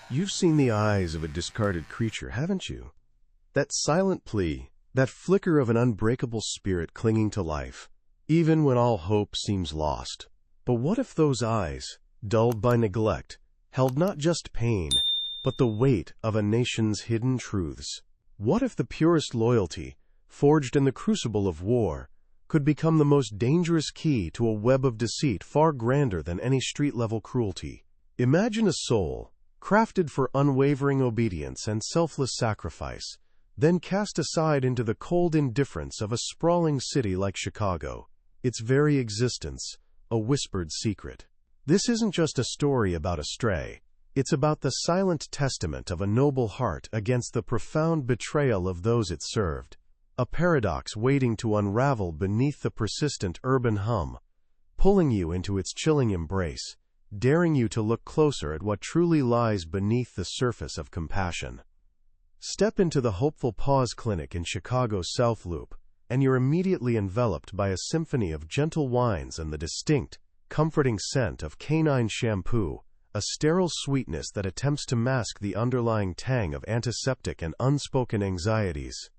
You've seen the eyes of a discarded creature, haven't you? That silent plea, that flicker of an unbreakable spirit clinging to life, even when all hope seems lost. But what if those eyes, dulled by neglect, held not just pain, but the weight of a nation's hidden truths? What if the purest loyalty, forged in the crucible of war, could become the most dangerous key to a web of deceit far grander than any street-level cruelty? Imagine a soul, crafted for unwavering obedience and selfless sacrifice, then cast aside into the cold indifference of a sprawling city like Chicago, its very existence a whispered secret. This isn't just a story about a stray. It's about the silent testament of a noble heart against the profound betrayal of those it served, a paradox waiting to unravel beneath the persistent urban hum, pulling you into its chilling embrace, daring you to look closer at what truly lies beneath the surface of compassion. Step into the Hopeful Paws Clinic in Chicago's South Loop, and you're immediately enveloped by a symphony of gentle whines and the distinct, comforting scent of canine shampoo, a sterile sweetness that attempts to mask the underlying tang of antiseptic and unspoken anxieties.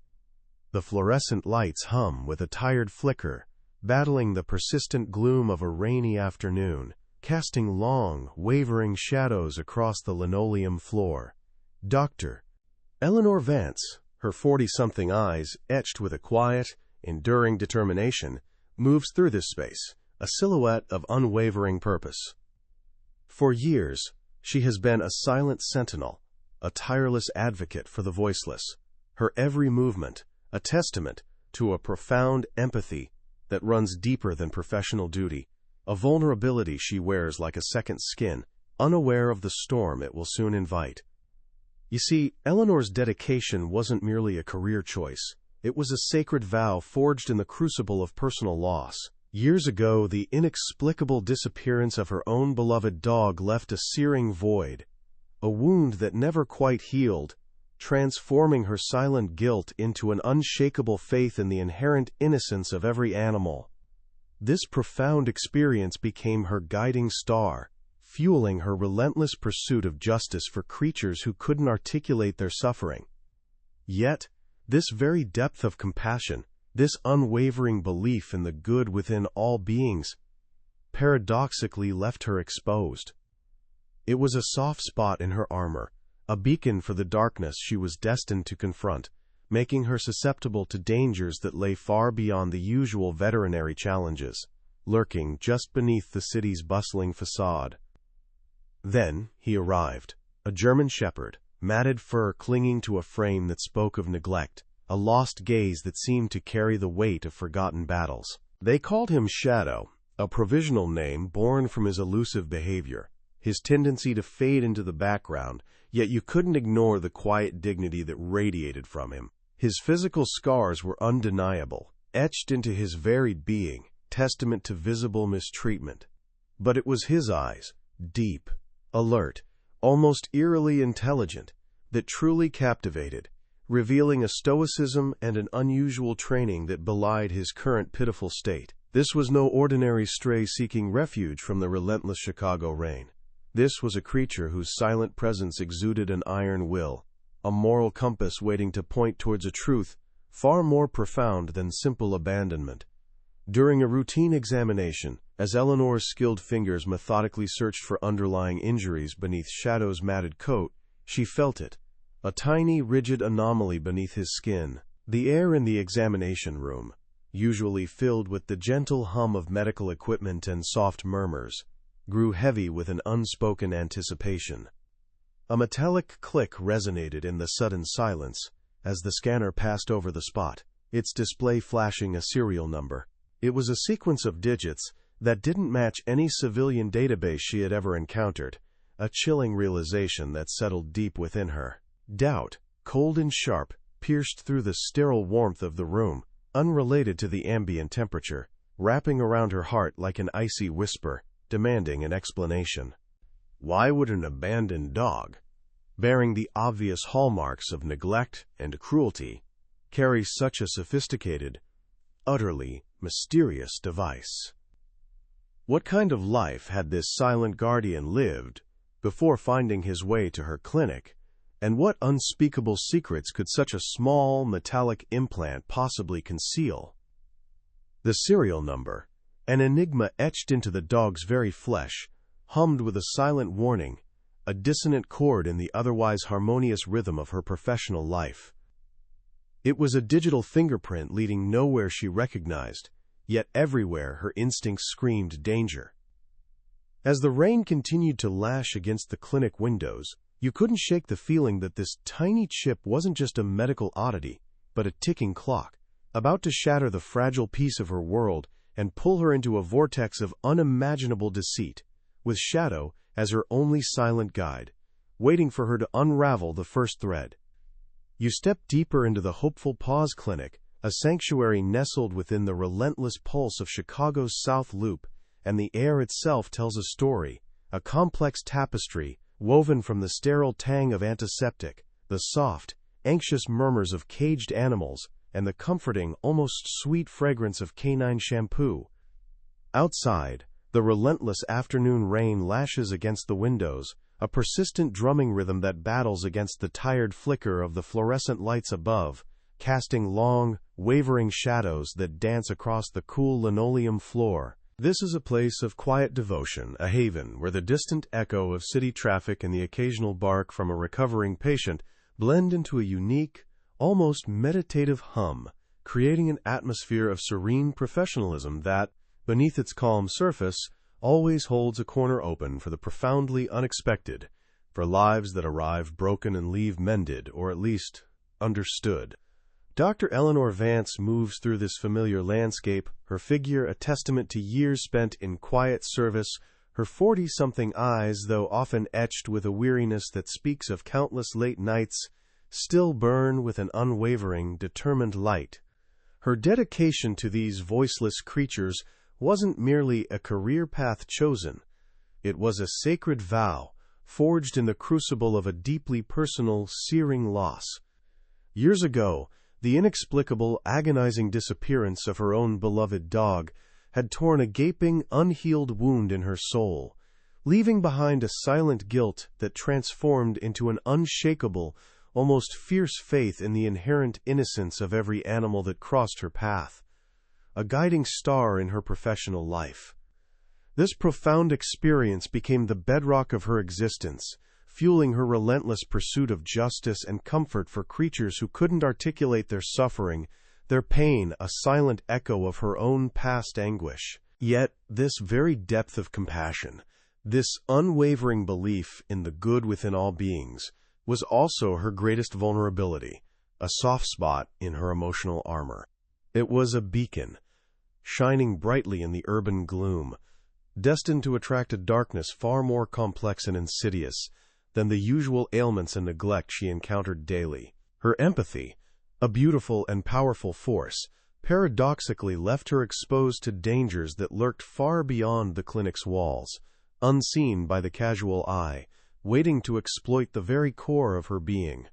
The fluorescent lights hum with a tired flicker, battling the persistent gloom of a rainy afternoon, casting long, wavering shadows across the linoleum floor. Dr. Eleanor Vance, her 40-something eyes etched with a quiet, enduring determination, moves through this space, a silhouette of unwavering purpose. For years, she has been a silent sentinel, a tireless advocate for the voiceless, her every movement a testament to a profound empathy that runs deeper than professional duty, a vulnerability she wears like a second skin, unaware of the storm it will soon invite. You see, Eleanor's dedication wasn't merely a career choice. It was a sacred vow forged in the crucible of personal loss. Years ago, the inexplicable disappearance of her own beloved dog left a searing void, a wound that never quite healed, transforming her silent guilt into an unshakable faith in the inherent innocence of every animal. This profound experience became her guiding star, fueling her relentless pursuit of justice for creatures who couldn't articulate their suffering. Yet, this very depth of compassion, this unwavering belief in the good within all beings, paradoxically left her exposed. It was a soft spot in her armor, a beacon for the darkness she was destined to confront, making her susceptible to dangers that lay far beyond the usual veterinary challenges, lurking just beneath the city's bustling facade. Then he arrived, a German shepherd, matted fur clinging to a frame that spoke of neglect, a lost gaze that seemed to carry the weight of forgotten battles. They called him Shadow, a provisional name born from his elusive behavior, his tendency to fade into the background, yet you couldn't ignore the quiet dignity that radiated from him. His physical scars were undeniable, etched into his varied being, testament to visible mistreatment. But it was his eyes, deep, alert, almost eerily intelligent, that truly captivated, revealing a stoicism and an unusual training that belied his current pitiful state. This was no ordinary stray seeking refuge from the relentless Chicago rain. This was a creature whose silent presence exuded an iron will, a moral compass waiting to point towards a truth far more profound than simple abandonment. During a routine examination, as Eleanor's skilled fingers methodically searched for underlying injuries beneath Shadow's matted coat, she felt it, a tiny, rigid anomaly beneath his skin. The air in the examination room, usually filled with the gentle hum of medical equipment and soft murmurs, grew heavy with an unspoken anticipation. A metallic click resonated in the sudden silence as the scanner passed over the spot, its display flashing a serial number. It was a sequence of digits that didn't match any civilian database she had ever encountered, a chilling realization that settled deep within her. Doubt, cold and sharp, pierced through the sterile warmth of the room, unrelated to the ambient temperature, wrapping around her heart like an icy whisper, demanding an explanation. Why would an abandoned dog, bearing the obvious hallmarks of neglect and cruelty, carry such a sophisticated, utterly mysterious device? What kind of life had this silent guardian lived, before finding his way to her clinic. And what unspeakable secrets could such a small, metallic implant possibly conceal? The serial number, an enigma etched into the dog's very flesh, hummed with a silent warning, a dissonant chord in the otherwise harmonious rhythm of her professional life. It was a digital fingerprint leading nowhere she recognized, yet everywhere her instincts screamed danger. As the rain continued to lash against the clinic windows, you couldn't shake the feeling that this tiny chip wasn't just a medical oddity, but a ticking clock, about to shatter the fragile peace of her world and pull her into a vortex of unimaginable deceit, with Shadow as her only silent guide, waiting for her to unravel the first thread. You step deeper into the Hopeful Paws Clinic, a sanctuary nestled within the relentless pulse of Chicago's South Loop, and the air itself tells a story, a complex tapestry woven from the sterile tang of antiseptic, the soft, anxious murmurs of caged animals, and the comforting, almost sweet fragrance of canine shampoo. Outside, the relentless afternoon rain lashes against the windows, a persistent drumming rhythm that battles against the tired flicker of the fluorescent lights above, casting long, wavering shadows that dance across the cool linoleum floor. This is a place of quiet devotion, a haven where the distant echo of city traffic and the occasional bark from a recovering patient blend into a unique, almost meditative hum, creating an atmosphere of serene professionalism that, beneath its calm surface, always holds a corner open for the profoundly unexpected, for lives that arrive broken and leave mended, or at least understood. Dr. Eleanor Vance moves through this familiar landscape, her figure a testament to years spent in quiet service, her 40-something eyes, though often etched with a weariness that speaks of countless late nights, still burn with an unwavering, determined light. Her dedication to these voiceless creatures wasn't merely a career path chosen. It was a sacred vow, forged in the crucible of a deeply personal, searing loss. Years ago, the inexplicable, agonizing disappearance of her own beloved dog had torn a gaping, unhealed wound in her soul, leaving behind a silent guilt that transformed into an unshakable, almost fierce faith in the inherent innocence of every animal that crossed her path, a guiding star in her professional life. This profound experience became the bedrock of her existence, fueling her relentless pursuit of justice and comfort for creatures who couldn't articulate their suffering, their pain a silent echo of her own past anguish. Yet this very depth of compassion, this unwavering belief in the good within all beings, was also her greatest vulnerability, a soft spot in her emotional armor. It was a beacon, shining brightly in the urban gloom, destined to attract a darkness far more complex and insidious than the usual ailments and neglect she encountered daily. Her empathy, a beautiful and powerful force, paradoxically left her exposed to dangers that lurked far beyond the clinic's walls, unseen by the casual eye, waiting to exploit the very core of her being.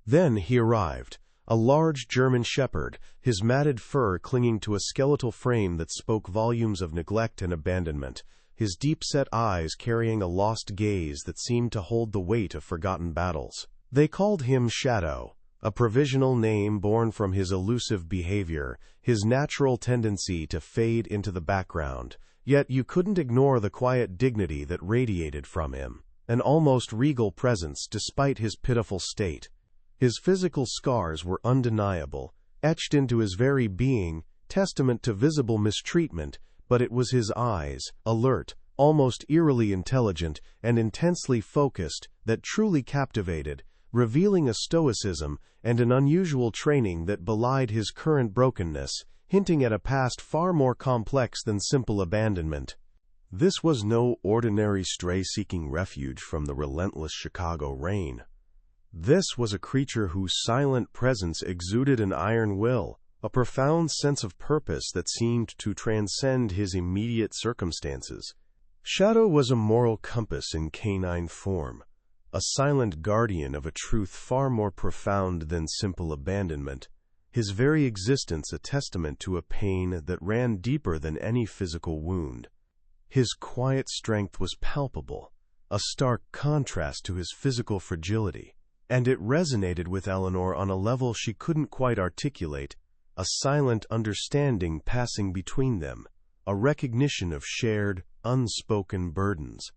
Then he arrived, a large German shepherd, his matted fur clinging to a skeletal frame that spoke volumes of neglect and abandonment, his deep-set eyes carrying a lost gaze that seemed to hold the weight of forgotten battles. They called him Shadow, a provisional name born from his elusive behavior, his natural tendency to fade into the background, yet you couldn't ignore the quiet dignity that radiated from him, an almost regal presence despite his pitiful state. His physical scars were undeniable, etched into his very being, testament to visible mistreatment, but it was his eyes, alert, almost eerily intelligent, and intensely focused, that truly captivated, revealing a stoicism and an unusual training that belied his current brokenness, hinting at a past far more complex than simple abandonment. This was no ordinary stray seeking refuge from the relentless Chicago rain. This was a creature whose silent presence exuded an iron will, a profound sense of purpose that seemed to transcend his immediate circumstances. Shadow was a moral compass in canine form, a silent guardian of a truth far more profound than simple abandonment, his very existence a testament to a pain that ran deeper than any physical wound. His quiet strength was palpable, a stark contrast to his physical fragility. And it resonated with Eleanor on a level she couldn't quite articulate, a silent understanding passing between them, a recognition of shared, unspoken burdens.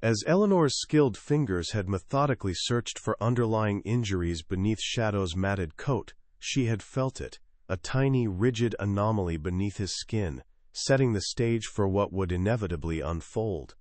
As Eleanor's skilled fingers had methodically searched for underlying injuries beneath Shadow's matted coat, she had felt it, a tiny, rigid anomaly beneath his skin, setting the stage for what would inevitably unfold.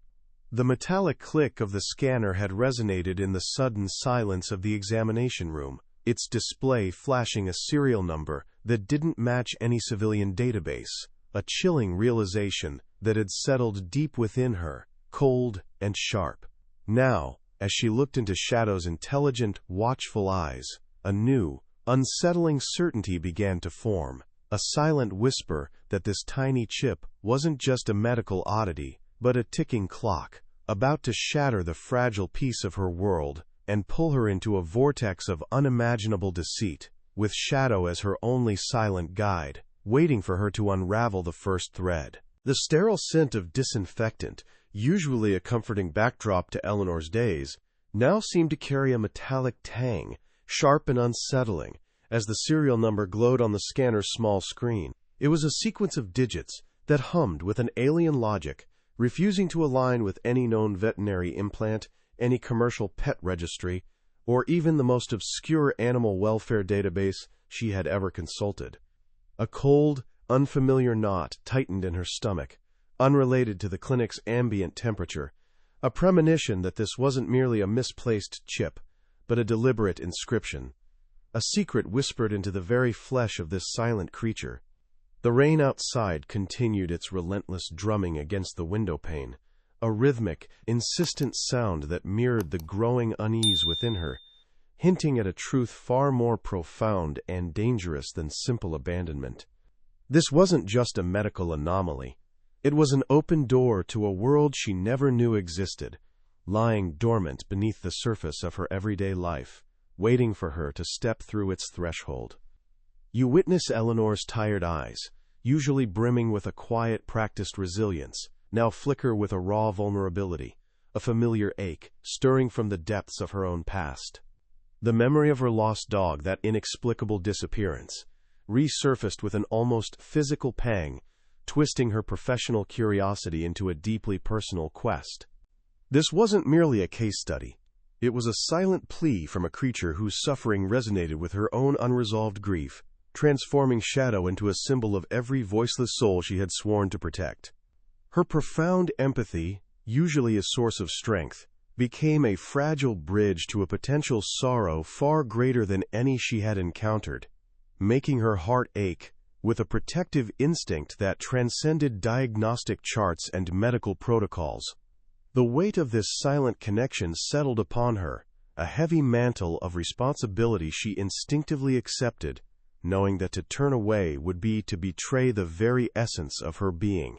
The metallic click of the scanner had resonated in the sudden silence of the examination room, its display flashing a serial number that didn't match any civilian database, a chilling realization that had settled deep within her, cold and sharp. Now, as she looked into Shadow's intelligent, watchful eyes, a new, unsettling certainty began to form, a silent whisper that this tiny chip wasn't just a medical oddity, but a ticking clock, about to shatter the fragile peace of her world and pull her into a vortex of unimaginable deceit, with Shadow as her only silent guide, waiting for her to unravel the first thread. The sterile scent of disinfectant, usually a comforting backdrop to Eleanor's days, now seemed to carry a metallic tang, sharp and unsettling, as the serial number glowed on the scanner's small screen. It was a sequence of digits that hummed with an alien logic, refusing to align with any known veterinary implant, any commercial pet registry, or even the most obscure animal welfare database she had ever consulted. A cold, unfamiliar knot tightened in her stomach, unrelated to the clinic's ambient temperature, a premonition that this wasn't merely a misplaced chip, but a deliberate inscription. A secret whispered into the very flesh of this silent creature. The rain outside continued its relentless drumming against the windowpane, a rhythmic, insistent sound that mirrored the growing unease within her, hinting at a truth far more profound and dangerous than simple abandonment. This wasn't just a medical anomaly. It was an open door to a world she never knew existed, lying dormant beneath the surface of her everyday life, waiting for her to step through its threshold. You witness Eleanor's tired eyes, usually brimming with a quiet, practiced resilience, now flicker with a raw vulnerability, a familiar ache, stirring from the depths of her own past. The memory of her lost dog, that inexplicable disappearance, resurfaced with an almost physical pang, twisting her professional curiosity into a deeply personal quest. This wasn't merely a case study. It was a silent plea from a creature whose suffering resonated with her own unresolved grief, transforming Shadow into a symbol of every voiceless soul she had sworn to protect. Her profound empathy, usually a source of strength, became a fragile bridge to a potential sorrow far greater than any she had encountered, making her heart ache with a protective instinct that transcended diagnostic charts and medical protocols. The weight of this silent connection settled upon her, a heavy mantle of responsibility she instinctively accepted, knowing that to turn away would be to betray the very essence of her being.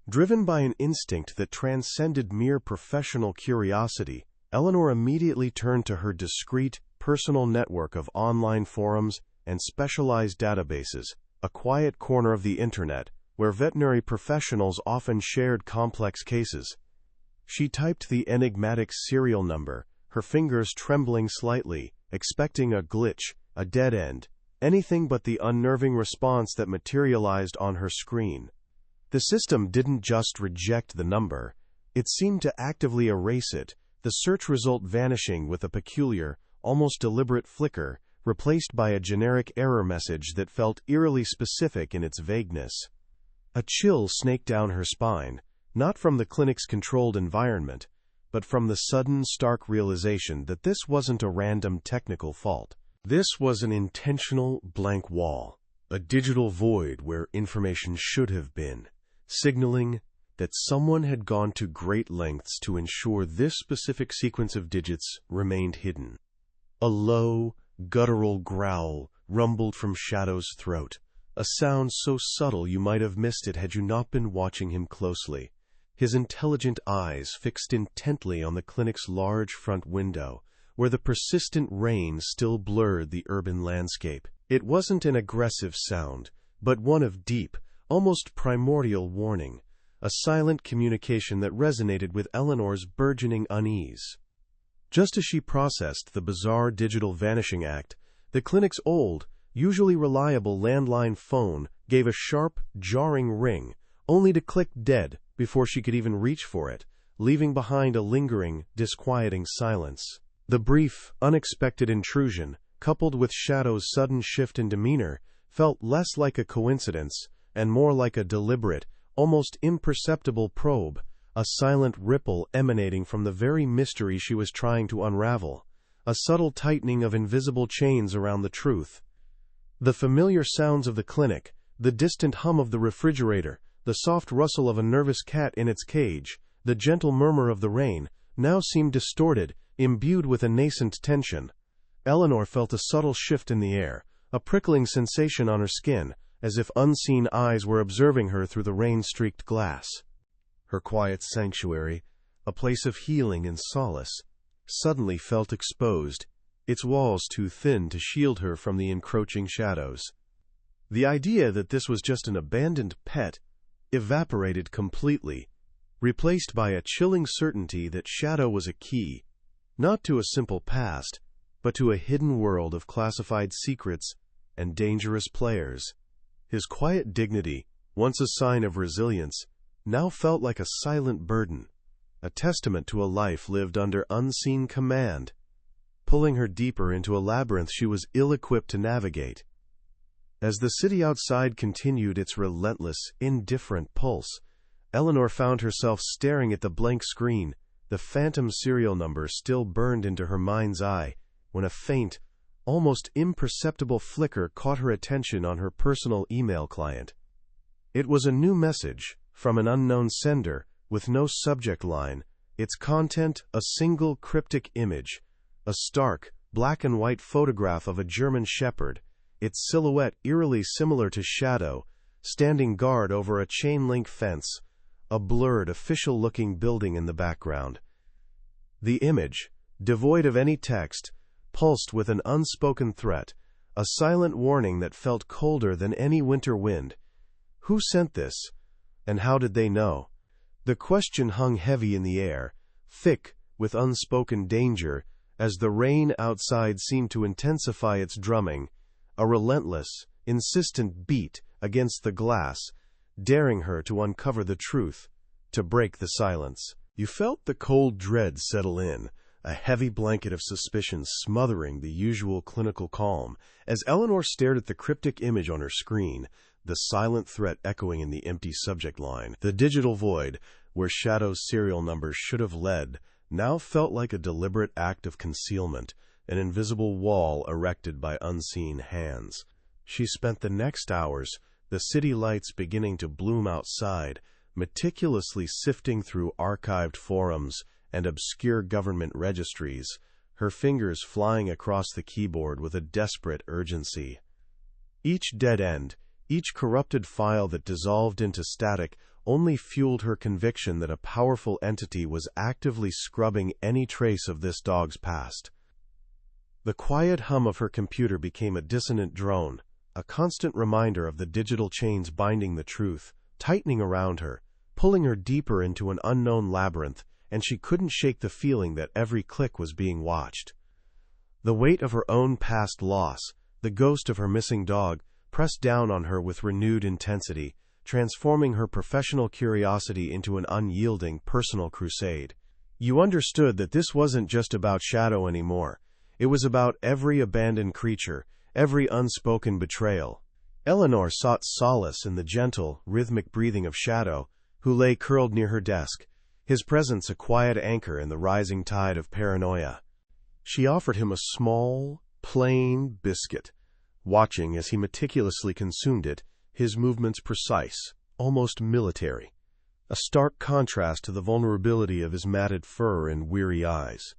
Driven by an instinct that transcended mere professional curiosity, Eleanor immediately turned to her discreet, personal network of online forums and specialized databases, a quiet corner of the internet where veterinary professionals often shared complex cases. She typed the enigmatic serial number, her fingers trembling slightly, expecting a glitch, a dead end, anything but the unnerving response that materialized on her screen. The system didn't just reject the number, it seemed to actively erase it, the search result vanishing with a peculiar, almost deliberate flicker, replaced by a generic error message that felt eerily specific in its vagueness. A chill snaked down her spine, not from the clinic's controlled environment, but from the sudden, stark realization that this wasn't a random technical fault. This was an intentional blank wall, a digital void where information should have been, signaling that someone had gone to great lengths to ensure this specific sequence of digits remained hidden. A low, guttural growl rumbled from Shadow's throat, a sound so subtle you might have missed it had you not been watching him closely, his intelligent eyes fixed intently on the clinic's large front window, where the persistent rain still blurred the urban landscape. It wasn't an aggressive sound, but one of deep, almost primordial warning, a silent communication that resonated with Eleanor's burgeoning unease. Just as she processed the bizarre digital vanishing act, the clinic's old, usually reliable landline phone gave a sharp, jarring ring, only to click dead before she could even reach for it, leaving behind a lingering, disquieting silence. The brief, unexpected intrusion, coupled with Shadow's sudden shift in demeanor, felt less like a coincidence and more like a deliberate, almost imperceptible probe, a silent ripple emanating from the very mystery she was trying to unravel, a subtle tightening of invisible chains around the truth. The familiar sounds of the clinic, the distant hum of the refrigerator, the soft rustle of a nervous cat in its cage, the gentle murmur of the rain, now seemed distorted, imbued with a nascent tension. Eleanor felt a subtle shift in the air, a prickling sensation on her skin, as if unseen eyes were observing her through the rain-streaked glass. Her quiet sanctuary, a place of healing and solace, suddenly felt exposed, its walls too thin to shield her from the encroaching shadows. The idea that this was just an abandoned pet evaporated completely, replaced by a chilling certainty that Shadow was a key, not to a simple past, but to a hidden world of classified secrets and dangerous players. His quiet dignity, once a sign of resilience, now felt like a silent burden, a testament to a life lived under unseen command, pulling her deeper into a labyrinth she was ill-equipped to navigate. As the city outside continued its relentless, indifferent pulse, Eleanor found herself staring at the blank screen, the phantom serial number still burned into her mind's eye, when a faint, almost imperceptible flicker caught her attention on her personal email client. It was a new message, from an unknown sender, with no subject line, its content a single cryptic image, a stark, black-and-white photograph of a German shepherd, its silhouette eerily similar to Shadow, standing guard over a chain-link fence, a blurred, official-looking building in the background. The image, devoid of any text, pulsed with an unspoken threat, a silent warning that felt colder than any winter wind. Who sent this? And how did they know? The question hung heavy in the air, thick with unspoken danger, as the rain outside seemed to intensify its drumming, a relentless, insistent beat against the glass, daring her to uncover the truth, to break the silence. You felt the cold dread settle in, a heavy blanket of suspicion smothering the usual clinical calm, as Eleanor stared at the cryptic image on her screen, the silent threat echoing in the empty subject line. The digital void, where Shadow's serial numbers should have led, now felt like a deliberate act of concealment, an invisible wall erected by unseen hands. She spent the next hours, the city lights beginning to bloom outside, meticulously sifting through archived forums and obscure government registries, her fingers flying across the keyboard with a desperate urgency. Each dead end, each corrupted file that dissolved into static, only fueled her conviction that a powerful entity was actively scrubbing any trace of this dog's past. The quiet hum of her computer became a dissonant drone, a constant reminder of the digital chains binding the truth, tightening around her, pulling her deeper into an unknown labyrinth, and she couldn't shake the feeling that every click was being watched. The weight of her own past loss, the ghost of her missing dog, pressed down on her with renewed intensity, transforming her professional curiosity into an unyielding personal crusade. You understood that this wasn't just about Shadow anymore. It was about every abandoned creature, every unspoken betrayal. Eleanor sought solace in the gentle, rhythmic breathing of Shadow, who lay curled near her desk, his presence a quiet anchor in the rising tide of paranoia. She offered him a small, plain biscuit, watching as he meticulously consumed it, his movements precise, almost military, a stark contrast to the vulnerability of his matted fur and weary eyes.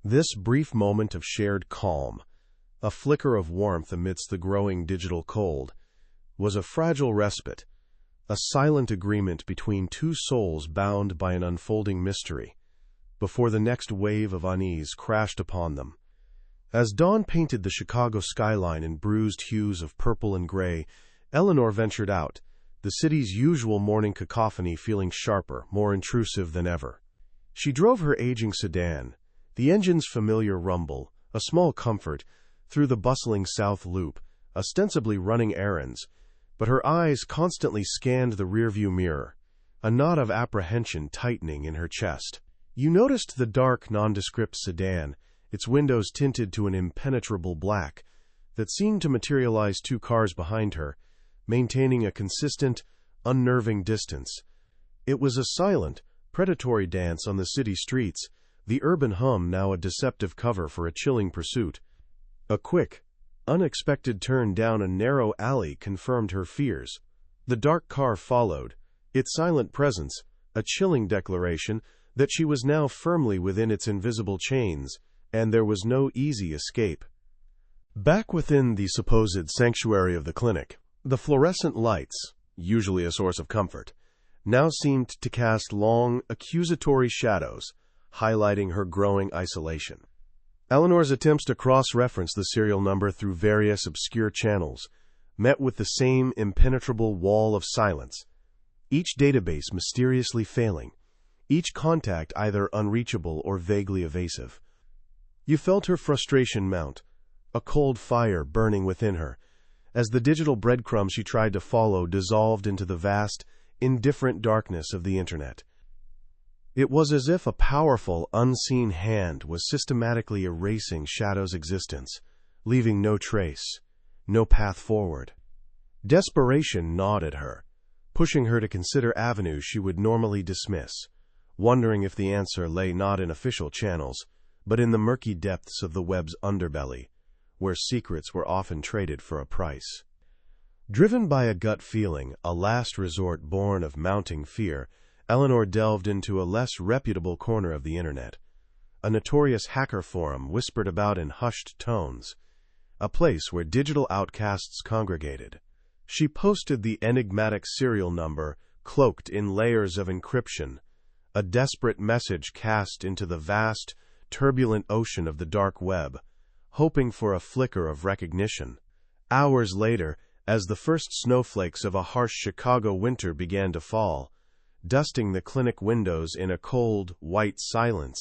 This brief moment of shared calm, a flicker of warmth amidst the growing digital cold, was a fragile respite, a silent agreement between two souls bound by an unfolding mystery, before the next wave of unease crashed upon them. As dawn painted the Chicago skyline in bruised hues of purple and gray, Eleanor ventured out, the city's usual morning cacophony feeling sharper, more intrusive than ever. She drove her aging sedan, the engine's familiar rumble, a small comfort, through the bustling South Loop, ostensibly running errands, but her eyes constantly scanned the rearview mirror, a knot of apprehension tightening in her chest. You noticed the dark, nondescript sedan, its windows tinted to an impenetrable black, that seemed to materialize 2 cars behind her, maintaining a consistent, unnerving distance. It was a silent, predatory dance on the city streets, the urban hum now a deceptive cover for a chilling pursuit. A quick, unexpected turn down a narrow alley confirmed her fears. The dark car followed, its silent presence, a chilling declaration that she was now firmly within its invisible chains, and there was no easy escape. Back within the supposed sanctuary of the clinic, the fluorescent lights, usually a source of comfort, now seemed to cast long, accusatory shadows, highlighting her growing isolation. Eleanor's attempts to cross-reference the serial number through various obscure channels met with the same impenetrable wall of silence, each database mysteriously failing, each contact either unreachable or vaguely evasive. You felt her frustration mount, a cold fire burning within her, as the digital breadcrumbs she tried to follow dissolved into the vast, indifferent darkness of the Internet. It was as if a powerful, unseen hand was systematically erasing Shadow's existence, leaving no trace, no path forward. Desperation gnawed at her, pushing her to consider avenues she would normally dismiss, wondering if the answer lay not in official channels, but in the murky depths of the web's underbelly, where secrets were often traded for a price. Driven by a gut feeling, a last resort born of mounting fear, Eleanor delved into a less reputable corner of the Internet. A notorious hacker forum whispered about in hushed tones, a place where digital outcasts congregated. She posted the enigmatic serial number, cloaked in layers of encryption, a desperate message cast into the vast, turbulent ocean of the dark web, hoping for a flicker of recognition. Hours later, as the first snowflakes of a harsh Chicago winter began to fall, dusting the clinic windows in a cold, white silence,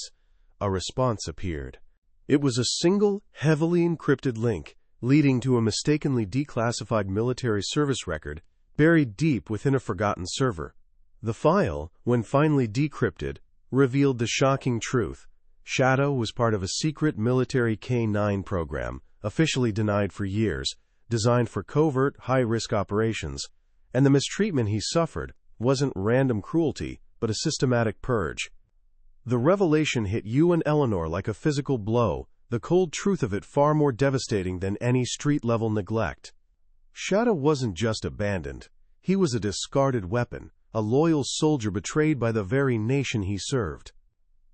a response appeared. It was a single, heavily encrypted link leading to a mistakenly declassified military service record buried deep within a forgotten server. The file, when finally decrypted, revealed the shocking truth. Shadow was part of a secret military K-9 program, officially denied for years, designed for covert, high-risk operations, and the mistreatment he suffered wasn't random cruelty, but a systematic purge. The revelation hit you and Eleanor like a physical blow, the cold truth of it far more devastating than any street-level neglect. Shadow wasn't just abandoned. He was a discarded weapon, a loyal soldier betrayed by the very nation he served.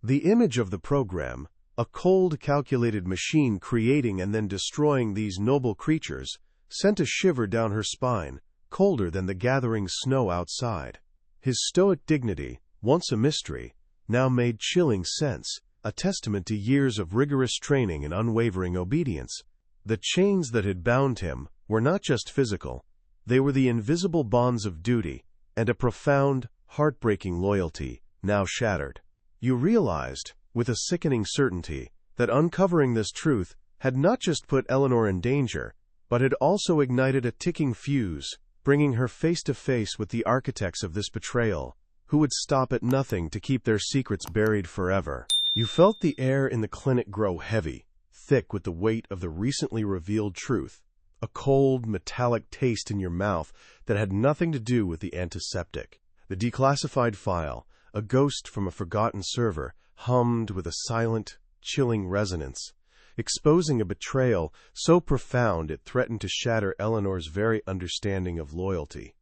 The image of the program, a cold, calculated machine creating and then destroying these noble creatures, sent a shiver down her spine, colder than the gathering snow outside. His stoic dignity, once a mystery, now made chilling sense, a testament to years of rigorous training and unwavering obedience. The chains that had bound him were not just physical, they were the invisible bonds of duty and a profound, heartbreaking loyalty, now shattered. You realized, with a sickening certainty, that uncovering this truth had not just put Eleanor in danger, but had also ignited a ticking fuse, bringing her face to face with the architects of this betrayal, who would stop at nothing to keep their secrets buried forever. You felt the air in the clinic grow heavy, thick with the weight of the recently revealed truth, a cold, metallic taste in your mouth that had nothing to do with the antiseptic. The declassified file, a ghost from a forgotten server, hummed with a silent, chilling resonance, exposing a betrayal so profound it threatened to shatter Eleanor's very understanding of loyalty.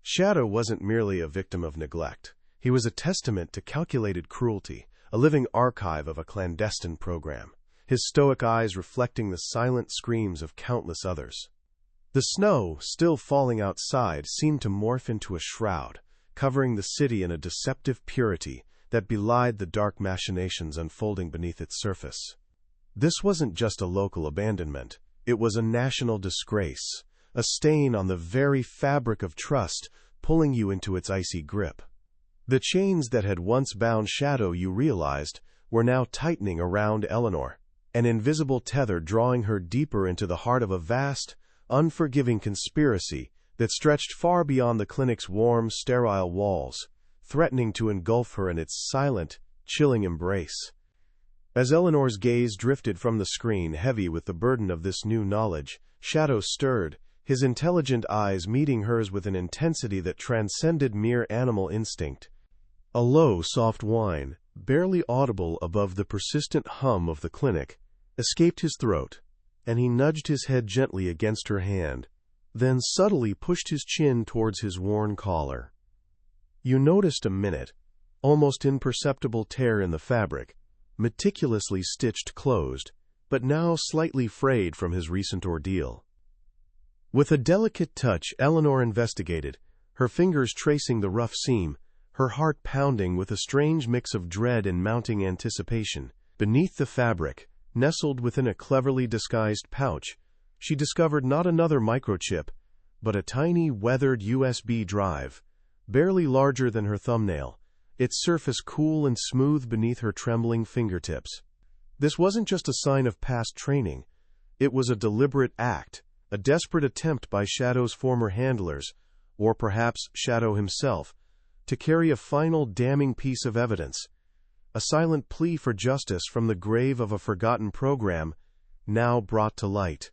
Shadow wasn't merely a victim of neglect. He was a testament to calculated cruelty, a living archive of a clandestine program, his stoic eyes reflecting the silent screams of countless others. The snow, still falling outside, seemed to morph into a shroud, covering the city in a deceptive purity that belied the dark machinations unfolding beneath its surface. This wasn't just a local abandonment. It was a national disgrace, a stain on the very fabric of trust pulling you into its icy grip. The chains that had once bound Shadow, you realized, were now tightening around Eleanor, an invisible tether drawing her deeper into the heart of a vast, unforgiving conspiracy that stretched far beyond the clinic's warm, sterile walls, threatening to engulf her in its silent, chilling embrace. As Eleanor's gaze drifted from the screen, heavy with the burden of this new knowledge, Shadow stirred, his intelligent eyes meeting hers with an intensity that transcended mere animal instinct. A low, soft whine, barely audible above the persistent hum of the clinic, escaped his throat, and he nudged his head gently against her hand, then subtly pushed his chin towards his worn collar. You noticed a minute, almost imperceptible tear in the fabric, meticulously stitched closed, but now slightly frayed from his recent ordeal. With a delicate touch, Eleanor investigated, her fingers tracing the rough seam, her heart pounding with a strange mix of dread and mounting anticipation. Beneath the fabric, nestled within a cleverly disguised pouch, she discovered not another microchip, but a tiny, weathered USB drive, barely larger than her thumbnail, its surface cool and smooth beneath her trembling fingertips. This wasn't just a sign of past training. It was a deliberate act, a desperate attempt by Shadow's former handlers, or perhaps Shadow himself, to carry a final damning piece of evidence, a silent plea for justice from the grave of a forgotten program, now brought to light.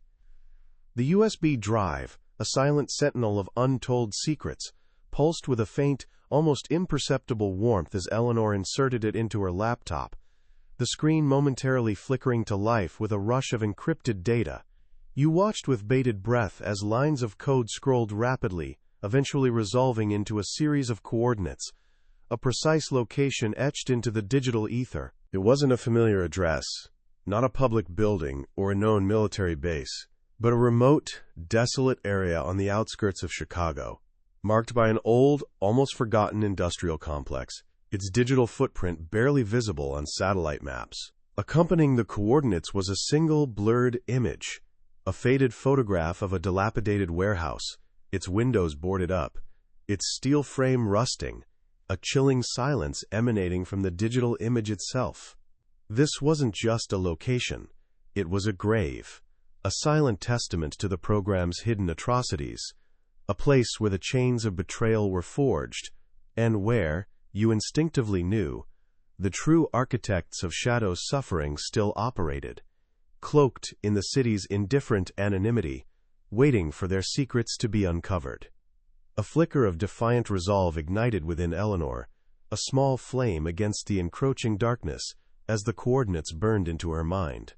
The USB drive, a silent sentinel of untold secrets, pulsed with a faint, almost imperceptible warmth as Eleanor inserted it into her laptop, the screen momentarily flickering to life with a rush of encrypted data. You watched with bated breath as lines of code scrolled rapidly, eventually resolving into a series of coordinates, a precise location etched into the digital ether. It wasn't a familiar address, not a public building or a known military base, but a remote, desolate area on the outskirts of Chicago, marked by an old, almost forgotten industrial complex, its digital footprint barely visible on satellite maps. Accompanying the coordinates was a single blurred image, a faded photograph of a dilapidated warehouse, its windows boarded up, its steel frame rusting, a chilling silence emanating from the digital image itself. This wasn't just a location, it was a grave, a silent testament to the program's hidden atrocities, a place where the chains of betrayal were forged, and where, you instinctively knew, the true architects of Shadow's suffering still operated, cloaked in the city's indifferent anonymity, waiting for their secrets to be uncovered. A flicker of defiant resolve ignited within Eleanor, a small flame against the encroaching darkness as the coordinates burned into her mind.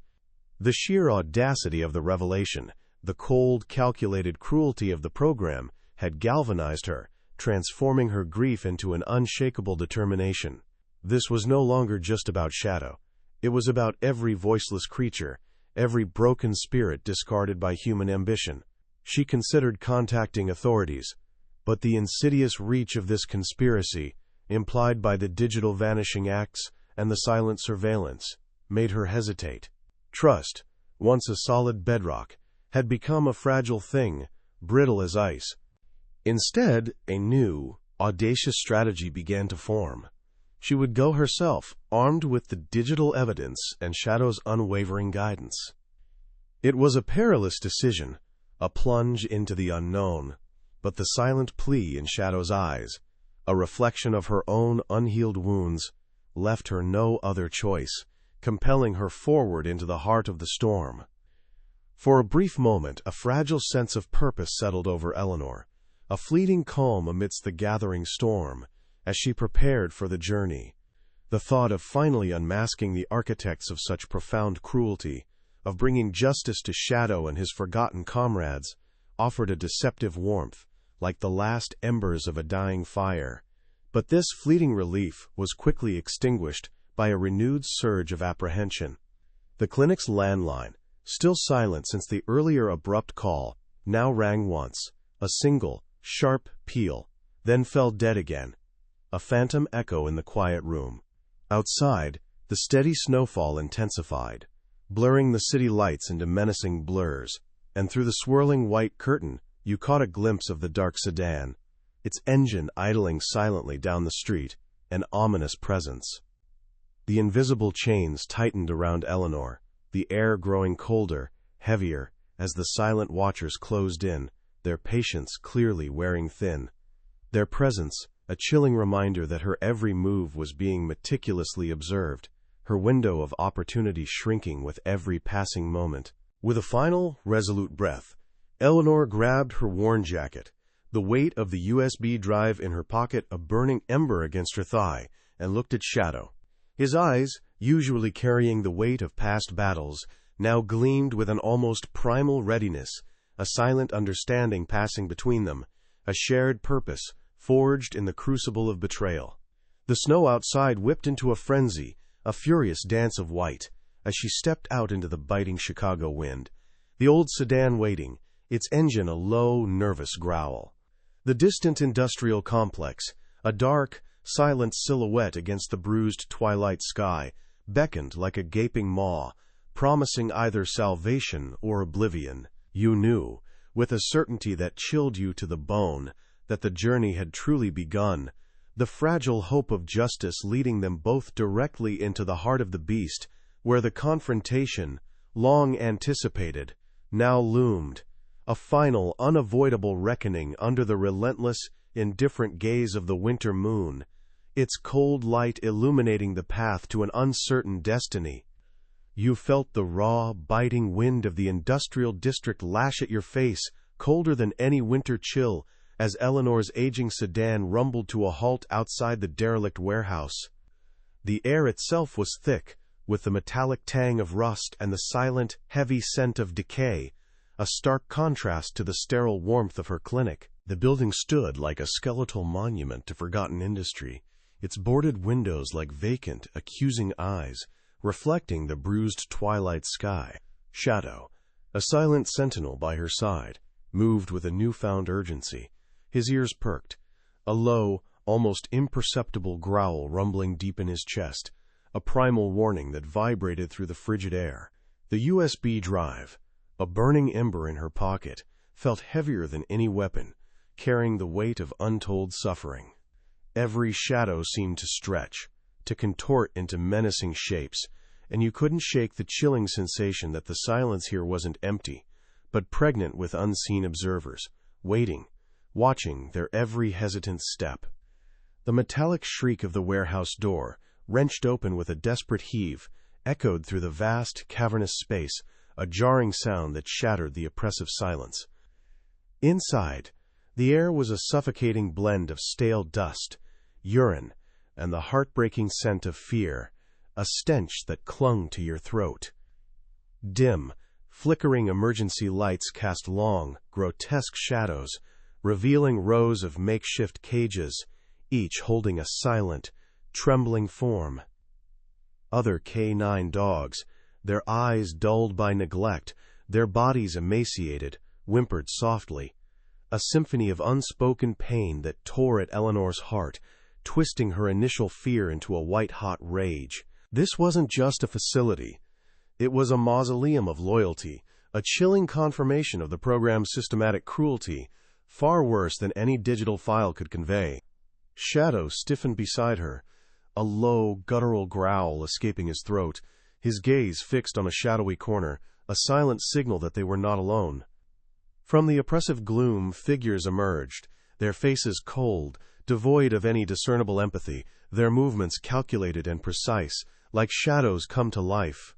The sheer audacity of the revelation, the cold, calculated cruelty of the program, had galvanized her, transforming her grief into an unshakable determination. This was no longer just about Shadow. It was about every voiceless creature, every broken spirit discarded by human ambition. She considered contacting authorities, but the insidious reach of this conspiracy, implied by the digital vanishing acts and the silent surveillance, made her hesitate. Trust, once a solid bedrock, had become a fragile thing, brittle as ice. Instead, a new, audacious strategy began to form. She would go herself, armed with the digital evidence and Shadow's unwavering guidance. It was a perilous decision, a plunge into the unknown, but the silent plea in Shadow's eyes, a reflection of her own unhealed wounds, left her no other choice, compelling her forward into the heart of the storm. For a brief moment, a fragile sense of purpose settled over Eleanor, a fleeting calm amidst the gathering storm, as she prepared for the journey. The thought of finally unmasking the architects of such profound cruelty, of bringing justice to Shadow and his forgotten comrades, offered a deceptive warmth, like the last embers of a dying fire. But this fleeting relief was quickly extinguished by a renewed surge of apprehension. The clinic's landline, still silent since the earlier abrupt call, now rang once, a single, sharp peal, then fell dead again, a phantom echo in the quiet room. Outside, the steady snowfall intensified, blurring the city lights into menacing blurs, and through the swirling white curtain, you caught a glimpse of the dark sedan, its engine idling silently down the street, an ominous presence. The invisible chains tightened around Eleanor, the air growing colder, heavier, as the silent watchers closed in, their patience clearly wearing thin. Their presence, a chilling reminder that her every move was being meticulously observed, her window of opportunity shrinking with every passing moment. With a final, resolute breath, Eleanor grabbed her worn jacket, the weight of the USB drive in her pocket a burning ember against her thigh, and looked at Shadow. His eyes, usually carrying the weight of past battles, now gleamed with an almost primal readiness, a silent understanding passing between them, a shared purpose forged in the crucible of betrayal. The snow outside whipped into a frenzy, a furious dance of white, as she stepped out into the biting Chicago wind, the old sedan waiting, its engine a low, nervous growl. The distant industrial complex, a dark, silent silhouette against the bruised twilight sky, beckoned like a gaping maw, promising either salvation or oblivion. You knew, with a certainty that chilled you to the bone, that the journey had truly begun, the fragile hope of justice leading them both directly into the heart of the beast, where the confrontation, long anticipated, now loomed, a final, unavoidable reckoning under the relentless, indifferent gaze of the winter moon, its cold light illuminating the path to an uncertain destiny. You felt the raw, biting wind of the industrial district lash at your face, colder than any winter chill, as Eleanor's aging sedan rumbled to a halt outside the derelict warehouse. The air itself was thick, with the metallic tang of rust and the silent, heavy scent of decay, a stark contrast to the sterile warmth of her clinic. The building stood like a skeletal monument to forgotten industry, its boarded windows like vacant, accusing eyes, reflecting the bruised twilight sky. Shadow, a silent sentinel by her side, moved with a newfound urgency. His ears perked, a low, almost imperceptible growl rumbling deep in his chest, a primal warning that vibrated through the frigid air. The USB drive, a burning ember in her pocket, felt heavier than any weapon, carrying the weight of untold suffering. Every shadow seemed to stretch, to contort into menacing shapes, and you couldn't shake the chilling sensation that the silence here wasn't empty, but pregnant with unseen observers, waiting, watching their every hesitant step. The metallic shriek of the warehouse door, wrenched open with a desperate heave, echoed through the vast, cavernous space, a jarring sound that shattered the oppressive silence. Inside, the air was a suffocating blend of stale dust, urine, and the heartbreaking scent of fear, a stench that clung to your throat. Dim, flickering emergency lights cast long, grotesque shadows, revealing rows of makeshift cages, each holding a silent, trembling form. Other K9 dogs, their eyes dulled by neglect, their bodies emaciated, whimpered softly, a symphony of unspoken pain that tore at Eleanor's heart, twisting her initial fear into a white-hot rage. This wasn't just a facility. It was a mausoleum of loyalty, a chilling confirmation of the program's systematic cruelty, far worse than any digital file could convey. Shadow stiffened beside her, a low, guttural growl escaping his throat, his gaze fixed on a shadowy corner, a silent signal that they were not alone. From the oppressive gloom, figures emerged, their faces cold, devoid of any discernible empathy, their movements calculated and precise, like shadows come to life.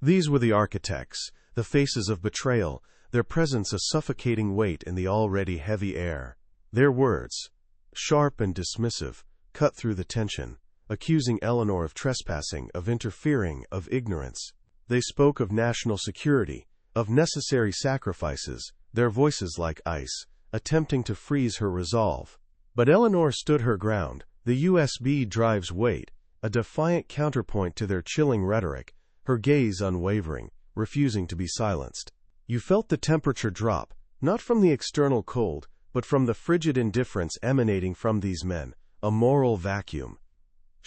These were the architects, the faces of betrayal, their presence a suffocating weight in the already heavy air. Their words, sharp and dismissive, cut through the tension, accusing Eleanor of trespassing, of interfering, of ignorance. They spoke of national security, of necessary sacrifices, their voices like ice, attempting to freeze her resolve. But Eleanor stood her ground, the USB drive's weight, a defiant counterpoint to their chilling rhetoric, her gaze unwavering, refusing to be silenced. You felt the temperature drop, not from the external cold, but from the frigid indifference emanating from these men, a moral vacuum.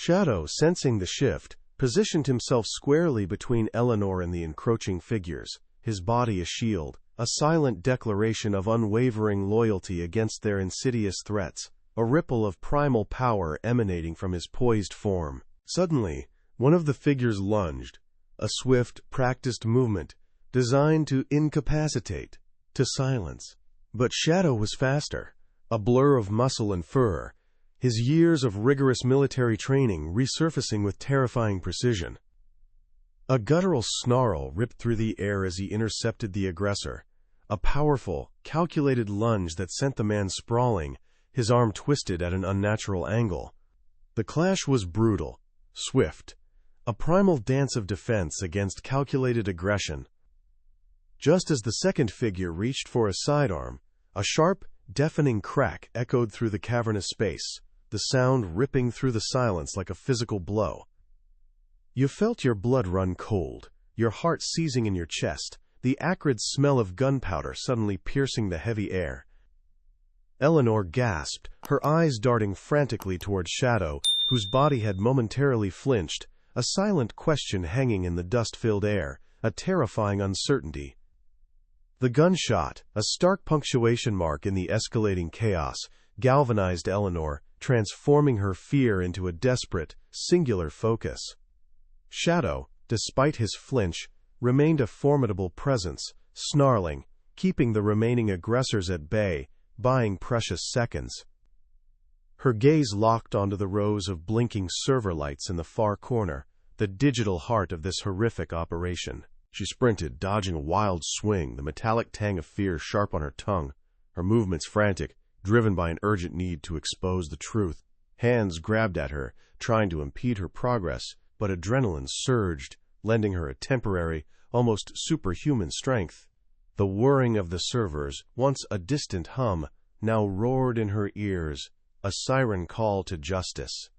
Shadow, sensing the shift, positioned himself squarely between Eleanor and the encroaching figures, his body a shield, a silent declaration of unwavering loyalty against their insidious threats, a ripple of primal power emanating from his poised form. Suddenly, one of the figures lunged, a swift, practiced movement designed to incapacitate, to silence. But Shadow was faster, a blur of muscle and fur, his years of rigorous military training resurfacing with terrifying precision. A guttural snarl ripped through the air as he intercepted the aggressor, a powerful, calculated lunge that sent the man sprawling, his arm twisted at an unnatural angle. The clash was brutal, swift, a primal dance of defense against calculated aggression. Just as the second figure reached for a sidearm, a sharp, deafening crack echoed through the cavernous space, the sound ripping through the silence like a physical blow. You felt your blood run cold, your heart seizing in your chest, the acrid smell of gunpowder suddenly piercing the heavy air. Eleanor gasped, her eyes darting frantically toward Shadow, whose body had momentarily flinched, a silent question hanging in the dust-filled air, a terrifying uncertainty. The gunshot, a stark punctuation mark in the escalating chaos, galvanized Eleanor, transforming her fear into a desperate, singular focus. Shadow, despite his flinch, remained a formidable presence, snarling, keeping the remaining aggressors at bay, buying precious seconds. Her gaze locked onto the rows of blinking server lights in the far corner, the digital heart of this horrific operation. She sprinted, dodging a wild swing, the metallic tang of fear sharp on her tongue, her movements frantic, driven by an urgent need to expose the truth. Hands grabbed at her, trying to impede her progress, but adrenaline surged, lending her a temporary, almost superhuman strength. The whirring of the servers, once a distant hum, now roared in her ears, a siren call to justice.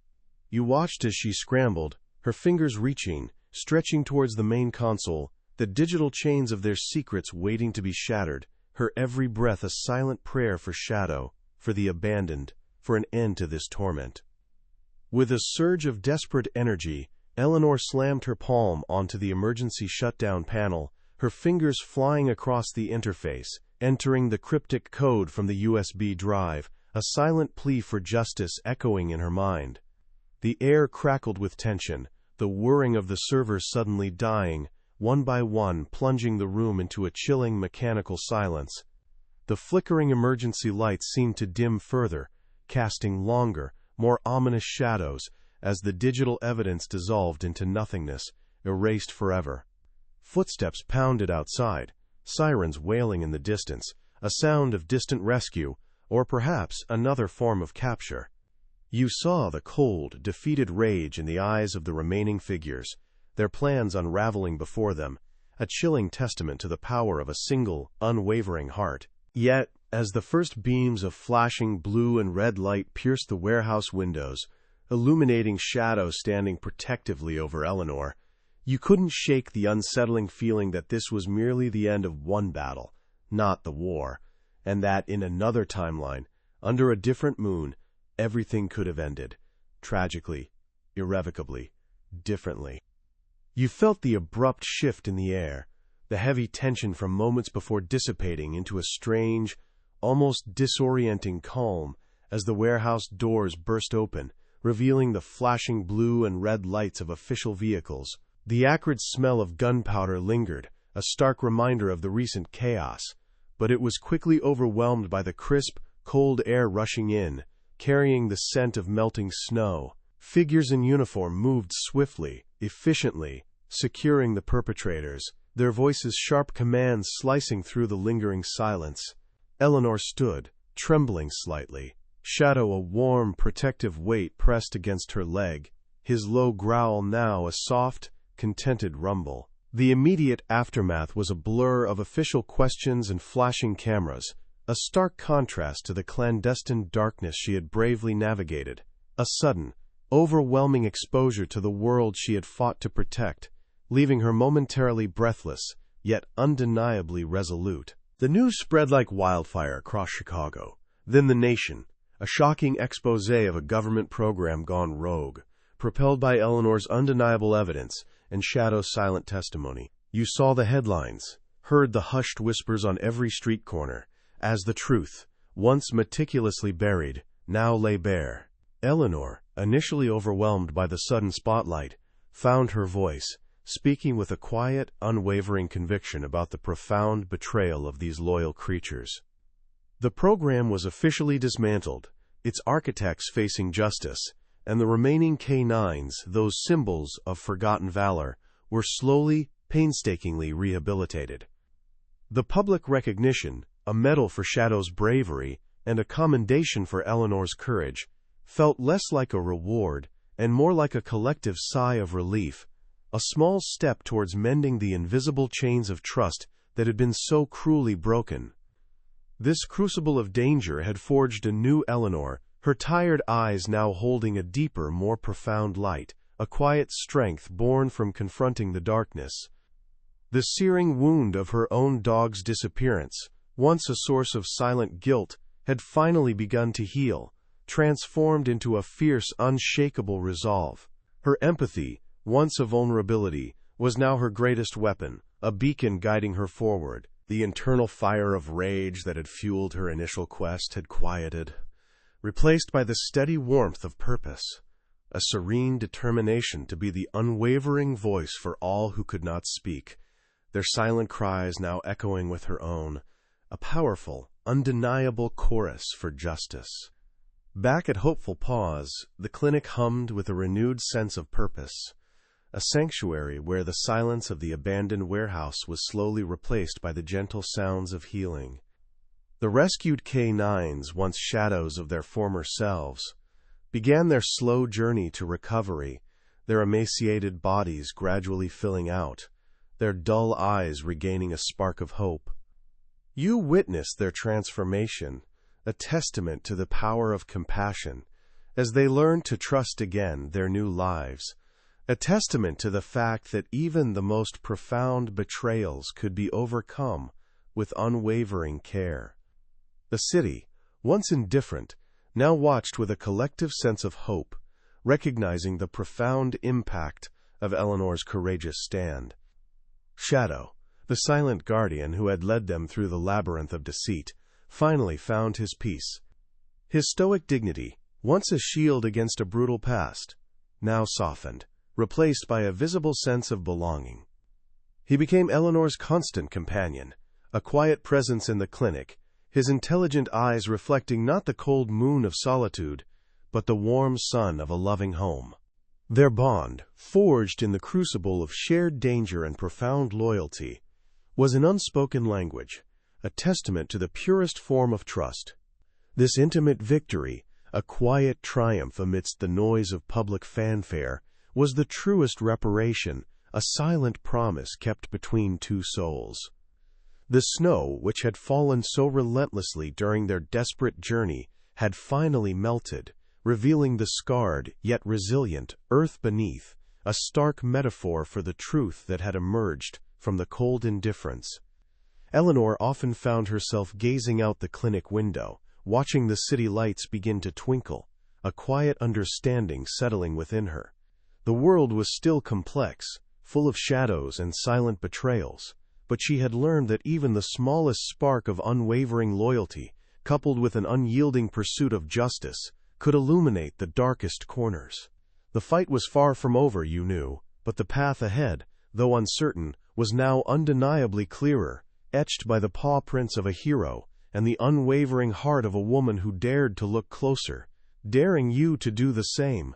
You watched as she scrambled, her fingers reaching, stretching towards the main console, the digital chains of their secrets waiting to be shattered, her every breath a silent prayer for Shadow, for the abandoned, for an end to this torment. With a surge of desperate energy, Eleanor slammed her palm onto the emergency shutdown panel, her fingers flying across the interface, entering the cryptic code from the USB drive, a silent plea for justice echoing in her mind. The air crackled with tension, the whirring of the servers suddenly dying, one by one plunging the room into a chilling mechanical silence. The flickering emergency lights seemed to dim further, casting longer, more ominous shadows, as the digital evidence dissolved into nothingness, erased forever. Footsteps pounded outside, sirens wailing in the distance, a sound of distant rescue, or perhaps another form of capture. You saw the cold, defeated rage in the eyes of the remaining figures, their plans unraveling before them, a chilling testament to the power of a single, unwavering heart. Yet, as the first beams of flashing blue and red light pierced the warehouse windows, illuminating Shadow standing protectively over Eleanor, you couldn't shake the unsettling feeling that this was merely the end of one battle, not the war, and that in another timeline, under a different moon, everything could have ended, tragically, irrevocably, differently. You felt the abrupt shift in the air, the heavy tension from moments before dissipating into a strange, almost disorienting calm as the warehouse doors burst open, revealing the flashing blue and red lights of official vehicles. The acrid smell of gunpowder lingered, a stark reminder of the recent chaos, but it was quickly overwhelmed by the crisp, cold air rushing in, carrying the scent of melting snow. Figures in uniform moved swiftly, efficiently, securing the perpetrators, their voices' sharp commands slicing through the lingering silence. Eleanor stood, trembling slightly, Shadow a warm, protective weight pressed against her leg, his low growl now a soft, contented rumble. The immediate aftermath was a blur of official questions and flashing cameras, a stark contrast to the clandestine darkness she had bravely navigated, a sudden, overwhelming exposure to the world she had fought to protect, leaving her momentarily breathless, yet undeniably resolute. The news spread like wildfire across Chicago, then the nation, a shocking exposé of a government program gone rogue, propelled by Eleanor's undeniable evidence and Shadow's silent testimony. You saw the headlines, heard the hushed whispers on every street corner, as the truth, once meticulously buried, now lay bare. Eleanor, initially overwhelmed by the sudden spotlight, found her voice, speaking with a quiet, unwavering conviction about the profound betrayal of these loyal creatures. The program was officially dismantled, its architects facing justice, and the remaining K9s, those symbols of forgotten valor, were slowly, painstakingly rehabilitated. The public recognition, a medal for Shadow's bravery, and a commendation for Eleanor's courage, felt less like a reward and more like a collective sigh of relief, a small step towards mending the invisible chains of trust that had been so cruelly broken. This crucible of danger had forged a new Eleanor, her tired eyes now holding a deeper, more profound light, a quiet strength born from confronting the darkness. The searing wound of her own dog's disappearance, once a source of silent guilt, had finally begun to heal, transformed into a fierce, unshakable resolve. Her empathy, once a vulnerability, was now her greatest weapon, a beacon guiding her forward. The internal fire of rage that had fueled her initial quest had quieted, replaced by the steady warmth of purpose, a serene determination to be the unwavering voice for all who could not speak, their silent cries now echoing with her own, a powerful, undeniable chorus for justice. Back at Hopeful Paws, the clinic hummed with a renewed sense of purpose, a sanctuary where the silence of the abandoned warehouse was slowly replaced by the gentle sounds of healing. The rescued K9s, once shadows of their former selves, began their slow journey to recovery, their emaciated bodies gradually filling out, their dull eyes regaining a spark of hope. You witnessed their transformation, a testament to the power of compassion, as they learned to trust again their new lives, a testament to the fact that even the most profound betrayals could be overcome with unwavering care. The city, once indifferent, now watched with a collective sense of hope, recognizing the profound impact of Eleanor's courageous stand. Shadow, the silent guardian who had led them through the labyrinth of deceit, finally found his peace. His stoic dignity, once a shield against a brutal past, now softened, replaced by a visible sense of belonging. He became Eleanor's constant companion, a quiet presence in the clinic, his intelligent eyes reflecting not the cold moon of solitude, but the warm sun of a loving home. Their bond, forged in the crucible of shared danger and profound loyalty, was an unspoken language, a testament to the purest form of trust. This intimate victory, a quiet triumph amidst the noise of public fanfare, was the truest reparation, a silent promise kept between two souls. The snow, which had fallen so relentlessly during their desperate journey, had finally melted, revealing the scarred, yet resilient, earth beneath, a stark metaphor for the truth that had emerged from the cold indifference. Eleanor often found herself gazing out the clinic window, watching the city lights begin to twinkle, a quiet understanding settling within her. The world was still complex, full of shadows and silent betrayals, but she had learned that even the smallest spark of unwavering loyalty, coupled with an unyielding pursuit of justice, could illuminate the darkest corners. The fight was far from over, you knew, but the path ahead, though uncertain, was now undeniably clearer, etched by the paw prints of a hero and the unwavering heart of a woman who dared to look closer, daring you to do the same.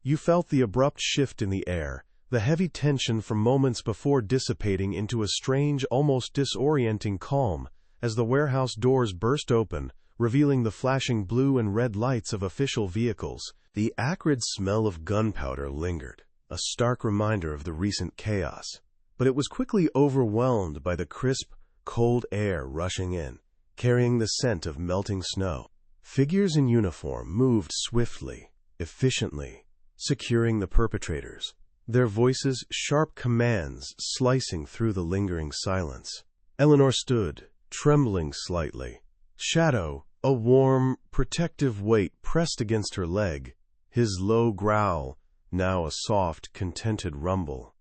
You felt the abrupt shift in the air, the heavy tension from moments before dissipating into a strange, almost disorienting calm, as the warehouse doors burst open, revealing the flashing blue and red lights of official vehicles. The acrid smell of gunpowder lingered, a stark reminder of the recent chaos, but it was quickly overwhelmed by the crisp, cold air rushing in, carrying the scent of melting snow. Figures in uniform moved swiftly, efficiently, securing the perpetrators, their voices sharp commands slicing through the lingering silence. Eleanor stood, trembling slightly. Shadow, a warm, protective weight pressed against her leg, his low growl, now a soft, contented rumble.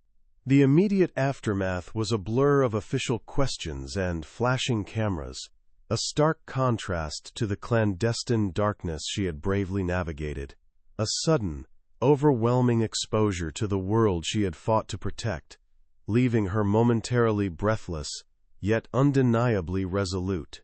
The immediate aftermath was a blur of official questions and flashing cameras, a stark contrast to the clandestine darkness she had bravely navigated, a sudden, overwhelming exposure to the world she had fought to protect, leaving her momentarily breathless, yet undeniably resolute.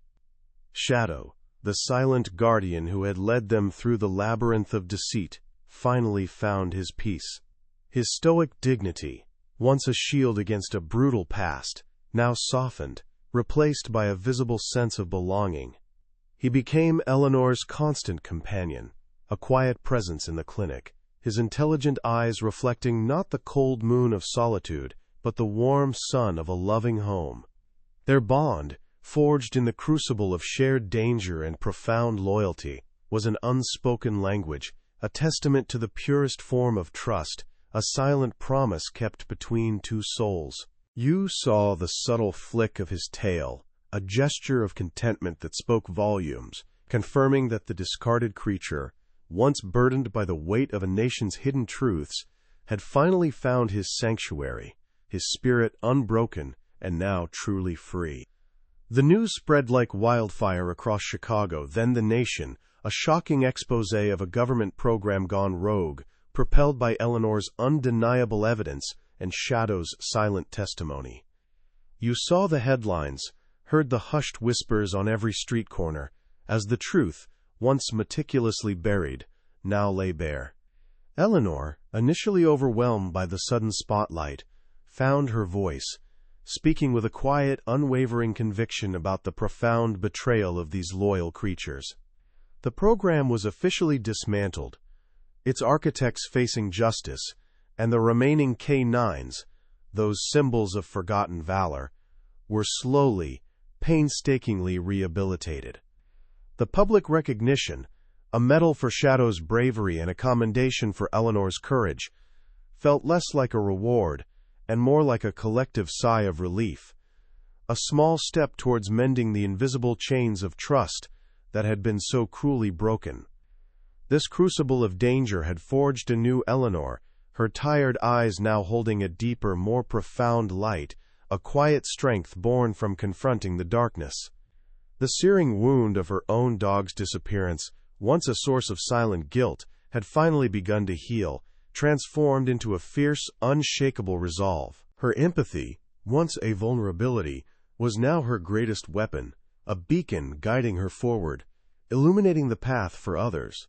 Shadow, the silent guardian who had led them through the labyrinth of deceit, finally found his peace. His stoic dignity, once a shield against a brutal past, now softened, replaced by a visible sense of belonging. He became Eleanor's constant companion, a quiet presence in the clinic, his intelligent eyes reflecting not the cold moon of solitude, but the warm sun of a loving home. Their bond, forged in the crucible of shared danger and profound loyalty, was an unspoken language, a testament to the purest form of trust, a silent promise kept between two souls. You saw the subtle flick of his tail, a gesture of contentment that spoke volumes, confirming that the discarded creature, once burdened by the weight of a nation's hidden truths, had finally found his sanctuary, his spirit unbroken and now truly free. The news spread like wildfire across Chicago, then the nation, a shocking exposé of a government program gone rogue, propelled by Eleanor's undeniable evidence and Shadow's silent testimony. You saw the headlines, heard the hushed whispers on every street corner, as the truth, once meticulously buried, now lay bare. Eleanor, initially overwhelmed by the sudden spotlight, found her voice, speaking with a quiet, unwavering conviction about the profound betrayal of these loyal creatures. The program was officially dismantled, its architects facing justice, and the remaining K9s, those symbols of forgotten valor, were slowly, painstakingly rehabilitated. The public recognition, a medal for Shadow's bravery and a commendation for Eleanor's courage, felt less like a reward and more like a collective sigh of relief, a small step towards mending the invisible chains of trust that had been so cruelly broken. This crucible of danger had forged a new Eleanor, her tired eyes now holding a deeper, more profound light, a quiet strength born from confronting the darkness. The searing wound of her own dog's disappearance, once a source of silent guilt, had finally begun to heal, transformed into a fierce, unshakable resolve. Her empathy, once a vulnerability, was now her greatest weapon, a beacon guiding her forward, illuminating the path for others.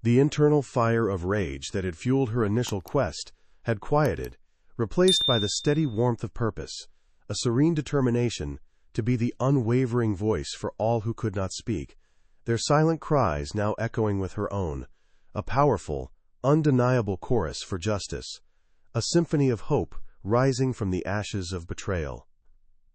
The internal fire of rage that had fueled her initial quest had quieted, replaced by the steady warmth of purpose, a serene determination to be the unwavering voice for all who could not speak, their silent cries now echoing with her own, a powerful, undeniable chorus for justice, a symphony of hope rising from the ashes of betrayal.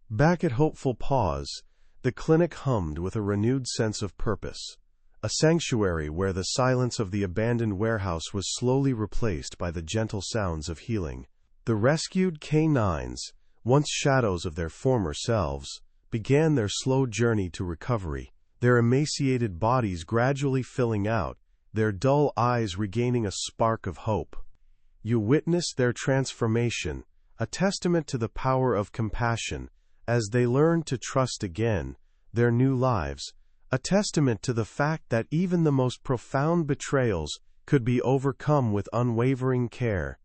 Back at Hopeful Paws, the clinic hummed with a renewed sense of purpose, a sanctuary where the silence of the abandoned warehouse was slowly replaced by the gentle sounds of healing. The rescued K9s, once shadows of their former selves, began their slow journey to recovery, their emaciated bodies gradually filling out, their dull eyes regaining a spark of hope. You witnessed their transformation, a testament to the power of compassion, as they learned to trust again, their new lives, a testament to the fact that even the most profound betrayals could be overcome with unwavering care.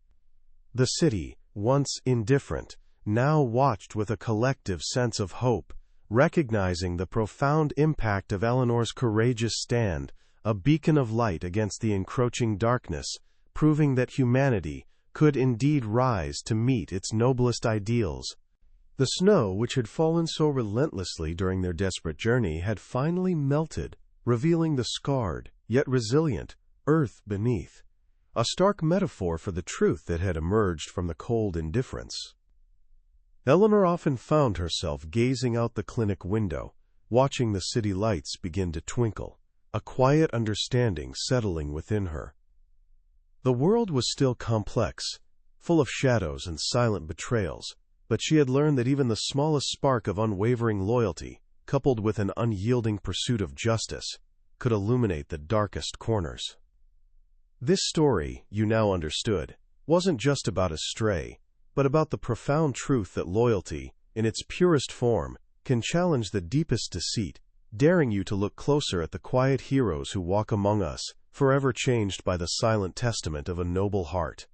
The city, once indifferent, now watched with a collective sense of hope, recognizing the profound impact of Eleanor's courageous stand, a beacon of light against the encroaching darkness, proving that humanity could indeed rise to meet its noblest ideals. The snow, which had fallen so relentlessly during their desperate journey, had finally melted, revealing the scarred, yet resilient, earth beneath, a stark metaphor for the truth that had emerged from the cold indifference. Eleanor often found herself gazing out the clinic window, watching the city lights begin to twinkle, a quiet understanding settling within her. The world was still complex, full of shadows and silent betrayals, but she had learned that even the smallest spark of unwavering loyalty, coupled with an unyielding pursuit of justice, could illuminate the darkest corners. This story, you now understood, wasn't just about a stray, but about the profound truth that loyalty, in its purest form, can challenge the deepest deceit, daring you to look closer at the quiet heroes who walk among us, forever changed by the silent testament of a noble heart.